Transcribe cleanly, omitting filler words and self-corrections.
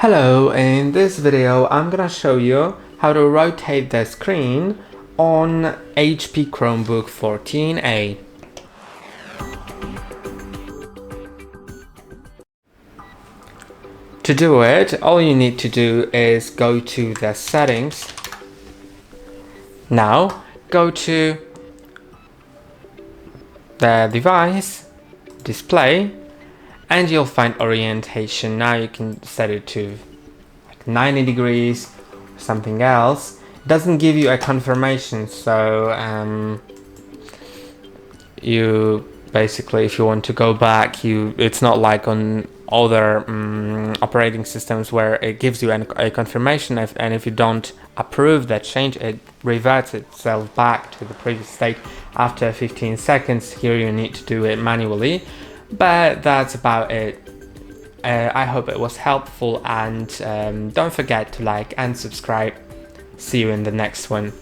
Hello, in this video I'm gonna show you how to rotate the screen on HP Chromebook 14A. To do it, all you need to do is go to the settings. Now go to the device, display, and you'll find orientation. Now you can set it to like 90 degrees or something else. It doesn't give you a confirmation, so you basically, if you want to go back, it's not like on other operating systems where it gives you a confirmation, and if you don't approve that change, it reverts itself back to the previous state after 15 seconds. Here you need to do it manually. But that's about it. I hope it was helpful, and don't forget to like and subscribe. See you in the next one.